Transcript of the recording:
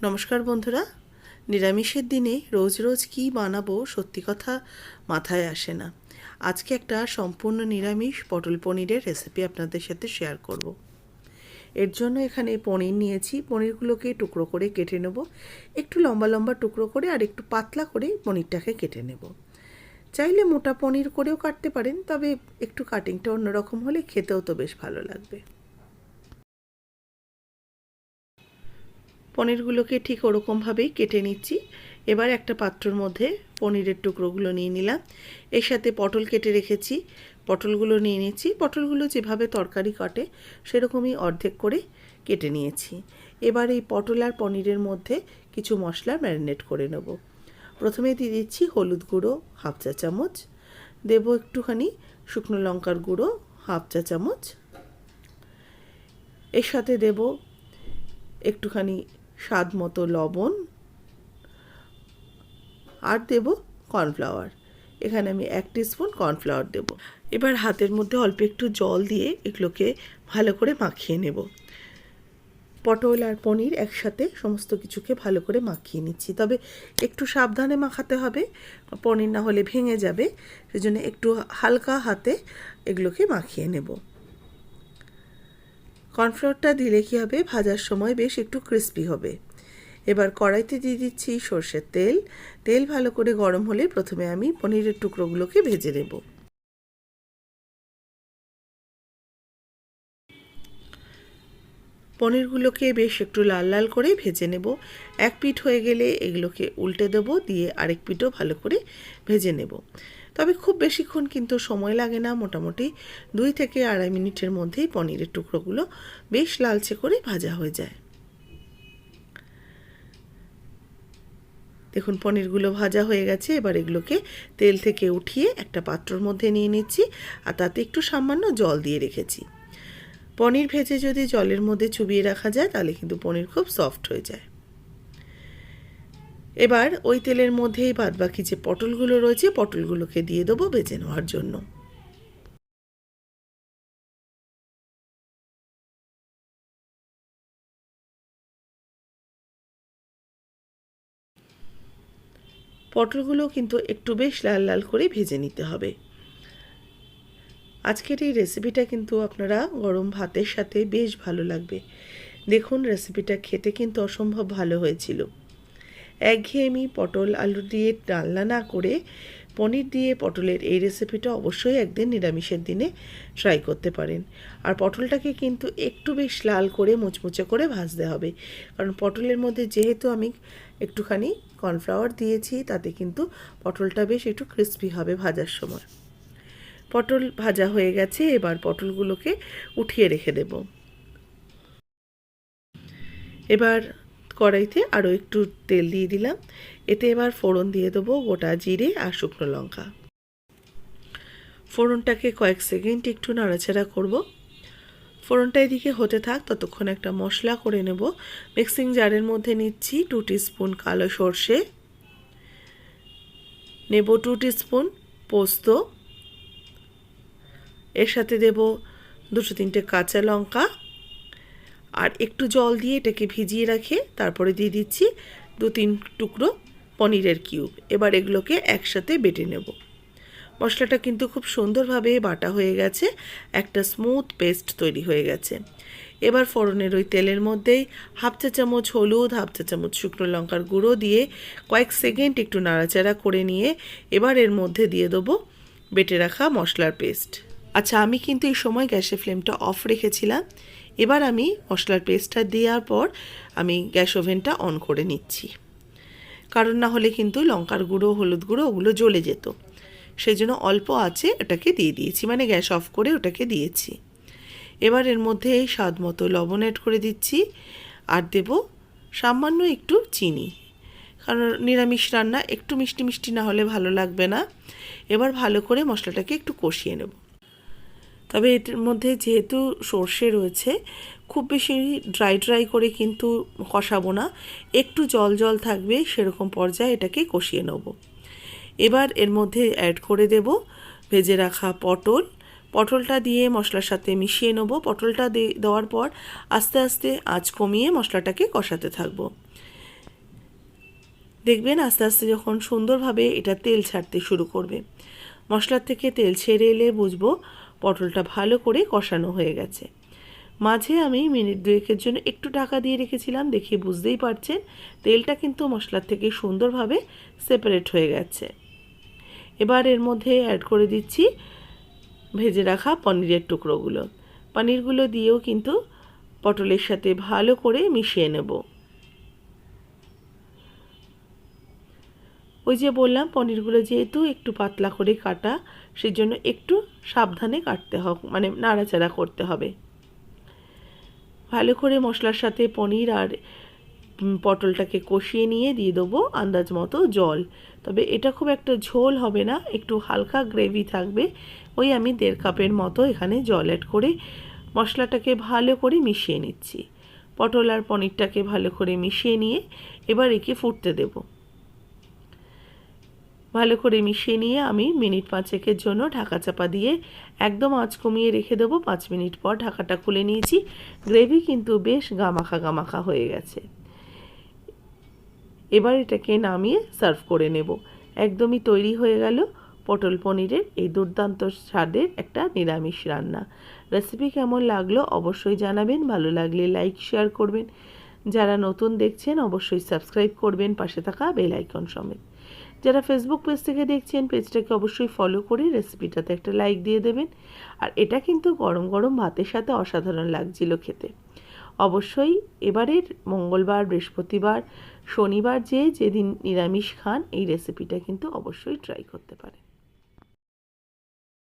নমস্কার বন্ধুরা। নিরামিষের দিনে রোজ রোজ কী বানাবো সত্যি কথা মাথায় আসে না। আজকে একটা সম্পূর্ণ নিরামিষ পটল পনিরের রেসিপি আপনাদের সাথে শেয়ার করব। এর জন্য এখানে পনির নিয়েছি। পনিরগুলোকে টুকরো করে কেটে নেব, একটু লম্বা লম্বা টুকরো করে আর একটু পাতলা করে পনিরটাকে কেটে নেব। চাইলে মোটা পনির করেও কাটতে পারেন, তবে একটু কাটিংটা অন্যরকম হলে খেতেও তো বেশ ভালো লাগবে। পনিরগুলোকে ঠিক ওরকমভাবেই কেটে নিচ্ছি। এবার একটা পাত্রর মধ্যে পনিরের টুকরোগুলো নিয়ে নিলাম। এর সাথে পটল কেটে রেখেছি, পটলগুলো নিয়ে নিচ্ছি। পটলগুলো যেভাবে তরকারি কাটে সেরকমই অর্ধেক করে কেটে নিয়েছি। এবার এই পটল আর পনিরের মধ্যে কিছু মশলা ম্যারিনেট করে নেব। প্রথমে দিয়ে দিচ্ছি হলুদ গুঁড়ো হাফ চা চামচ, দেবো একটুখানি শুকনো লঙ্কার গুঁড়ো হাফ চা চামচ, এর সাথে দেব একটুখানি স্বাদ মতো লবণ, আর দেব কর্নফ্লাওয়ার। এখানে আমি 1 টিস্পুন কর্নফ্লাওয়ার দেব। এবার হাতের মধ্যে অল্প একটু জল দিয়ে এগুলোকে ভালো করে মাখিয়ে নেব। পটল আর পনির একসাথে সমস্ত কিছুকে ভালো করে মাখিয়ে নিচ্ছি, তবে একটু সাবধানে মাখাতে হবে, পনির না হলে ভেঙে যাবে। সেজন্য একটু হালকা হাতে এগুলোকে মাখিয়ে নেব। কর্নফ্লাওয়ারটা দিলে কী হবে, ভাজার সময় বেশ একটু ক্রিস্পি হবে। এবার কড়াইতে দিয়ে দিচ্ছি সর্ষের তেল। তেল ভালো করে গরম হলে প্রথমে আমি পনিরের টুকরোগুলোকে ভেজে নেব। পনিরগুলোকে বেশ একটু লাল লাল করে ভেজে নেব। এক পিঠ হয়ে গেলে এগুলোকে উল্টে দেবো, দিয়ে আরেক পিঠও ভালো করে ভেজে নেব। তবে খুব বেশিক্ষণ কিন্তু সময় লাগে না, মোটামুটি 2 থেকে 2.5 মিনিটের মধ্যেই পনিরের টুকরোগুলো বেশ লালচে করে ভাজা হয়ে যায়। দেখুন পনিরগুলো ভাজা হয়ে গেছে। এবার এগুলোকে তেল থেকে উঠিয়ে একটা পাত্রর মধ্যে নিয়ে নিচ্ছি, আর তাতে একটু সামান্য জল দিয়ে রেখেছি। পনির ভেজে যদি জলের মধ্যে চুবিয়ে রাখা যায় তাহলে কিন্তু পনির খুব সফট হয়ে যায়। এবার ওই তেলের মধ্যেই বাদবাকি যে পটলগুলো রয়েছে পটলগুলোকে দিয়ে দেবো ভেজে নেওয়ার জন্য। পটলগুলো কিন্তু একটু বেশ লাল লাল করে ভেজে নিতে হবে। আজকের এই রেসিপিটা কিন্তু আপনারা গরম ভাতের সাথে বেশ ভালো লাগবে। দেখুন রেসিপিটা খেতে কিন্তু অসম্ভব ভালো হয়েছিল। একঘেয়েমি পটল আলু দিয়ে ডালনা না করে পনির দিয়ে পটলের এই রেসিপিটা অবশ্যই একদিন নিরামিষের দিনে ট্রাই করতে পারেন। আর পটলটাকে কিন্তু একটু বেশ লাল করে মুচমুচে করে ভাজতে হবে, কারণ পটলের মধ্যে যেহেতু আমি একটুখানি কর্নফ্লাওয়ার দিয়েছি, তাতে কিন্তু পটলটা বেশ একটু ক্রিস্পি হবে ভাজার সময়। পটল ভাজা হয়ে গেছে, এবার পটলগুলোকে উঠিয়ে রেখে দেব। এবার কড়াইতে আরও একটু তেল দিয়ে দিলাম। এতে এবার ফোড়ন দিয়ে দেবো গোটা জিরে আর শুকনো লঙ্কা। ফোড়নটাকে কয়েক সেকেন্ড একটু নাড়াচাড়া করব। ফোড়নটা এদিকে হতে থাক, ততক্ষণ একটা মশলা করে নেব। মিক্সিং জারের মধ্যে নিচ্ছি 2 টিস্পুন কালো সর্ষে, নেব 2 টিস্পুন পোস্ত, এর সাথে দেব 2-3টে কাঁচা লঙ্কা, আর একটু জল দিয়ে এটাকে ভিজিয়ে রাখে তারপরে দিয়ে দিচ্ছি 2-3 টুকরো পনিরের কিউব। এবার এগুলোকে একসাথে বেটে নেব। মশলাটা কিন্তু খুব সুন্দরভাবে বাটা হয়ে গেছে, একটা স্মুথ পেস্ট তৈরি হয়ে গেছে। এবার ফোড়নের ওই তেলের মধ্যেই হাফ চা চামচ হলুদ, হাফ চা চামচ শুকনো লঙ্কার গুঁড়ো দিয়ে কয়েক সেকেন্ড একটু নাড়াচাড়া করে নিয়ে এবার এর মধ্যে দিয়ে দেবো বেটে রাখা মশলার পেস্ট। আচ্ছা, আমি কিন্তু এই সময় গ্যাসের ফ্লেমটা অফ রেখেছিলাম। এবার আমি মশলার পেস্টটা দেওয়ার পর আমি গ্যাস ওভেনটা অন করে নিচ্ছি, কারণ না হলে কিন্তু লঙ্কার গুঁড়ো হলুদ গুঁড়ো ওগুলো জ্বলে যেত। সেই জন্য অল্প আছে ওটাকে দিয়ে দিয়েছি, মানে গ্যাস অফ করে ওটাকে দিয়েছি। এবার এর মধ্যে এই স্বাদ মতো লবণ অ্যাড করে দিচ্ছি, আর দেব সামান্য একটু চিনি, কারণ নিরামিষ রান্না একটু মিষ্টি মিষ্টি না হলে ভালো লাগবে না। এবার ভালো করে মশলাটাকে একটু কষিয়ে নেব। তবে এটার মধ্যে যেহেতু সর্ষে রয়েছে, খুব বেশি ড্রাই করে কিন্তু কষাবো না, একটু জল জল থাকবে সেরকম পর্যায়ে এটাকে কষিয়ে নেব। এবার এর মধ্যে অ্যাড করে দেব ভেজে রাখা পটলটা দিয়ে মশলার সাথে মিশিয়ে নেব। পটলটা দেওয়ার পর আস্তে আস্তে আঁচ কমিয়ে মশলাটাকে কষাতে থাকবো। দেখবেন আস্তে আস্তে যখন সুন্দরভাবে এটা তেল ছাড়তে শুরু করবে, মশলার থেকে তেল ছেড়ে এলে বুঝবো পটলটা ভালো করে কষানো হয়ে গেছে। মাঝে আমি মিনিট 2-এর জন্য একটু ঢাকা দিয়ে রেখেছিলাম, দেখে বুঝতেই পারছেন তেলটা কিন্তু মশলার থেকে সুন্দরভাবে সেপারেট হয়ে গেছে। এবার এর মধ্যে অ্যাড করে দিচ্ছি ভেজে রাখা পনিরের টুকরোগুলো। পনিরগুলো দিয়েও কিন্তু পটলের সাথে ভালো করে মিশিয়ে নেব। ওই যে বললাম পনিরগুলো যেহেতু একটু পাতলা করে কাটা, সেজন্য একটু সাবধানে কাটতে হবে, মানে নাড়াচাড়া করতে হবে। ভালো করে মশলার সাথে পনির আর পটলটাকে কষিয়ে নিয়ে দিয়ে দেবো আন্দাজ মতো জল। তবে এটা খুব একটা ঝোল হবে না, একটু হালকা গ্রেভি থাকবে। ওই আমি 1.5 কাপের মতো এখানে জল অ্যাড করে মশলাটাকে ভালো করে মিশিয়ে নিচ্ছি। পটল আর পনিরটাকে ভালো করে মিশিয়ে নিয়ে এবার একে ফুটতে দেব। ভালো করে মিশিয়ে নিয়ে আমি মিনিট 5-এর জন্য ঢাকা চাপা দিয়ে একদম আঁচ কমিয়ে রেখে দেবো। 5 মিনিট পর ঢাকাটা খুলে নিয়েছি। গ্রেভি কিন্তু বেশ গামাখা গামাখা হয়ে গেছে। এবার এটাকে নামিয়ে সার্ভ করে নেব। একদমই তৈরি হয়ে গেল পটল পনিরের এই দুর্দান্ত স্বাদের একটা নিরামিষ রান্না। রেসিপি কেমন লাগলো অবশ্যই জানাবেন, ভালো লাগলে লাইক শেয়ার করবেন। যারা নতুন দেখছেন অবশ্যই সাবস্ক্রাইব করবেন পাশে থাকা বেল আইকন সমেত। যারা ফেসবুক পেজ থেকে দেখছেন পেজটাকে অবশ্যই ফলো করে রেসিপিটাতে একটা লাইক দিয়ে দেবেন। আর এটা কিন্তু গরম গরম ভাতের সাথে অসাধারণ লাগছিল খেতে। অবশ্যই এবারের মঙ্গলবার, বৃহস্পতিবার, শনিবার যেদিন নিরামিষ খান এই রেসিপিটা কিন্তু অবশ্যই ট্রাই করতে পারেন।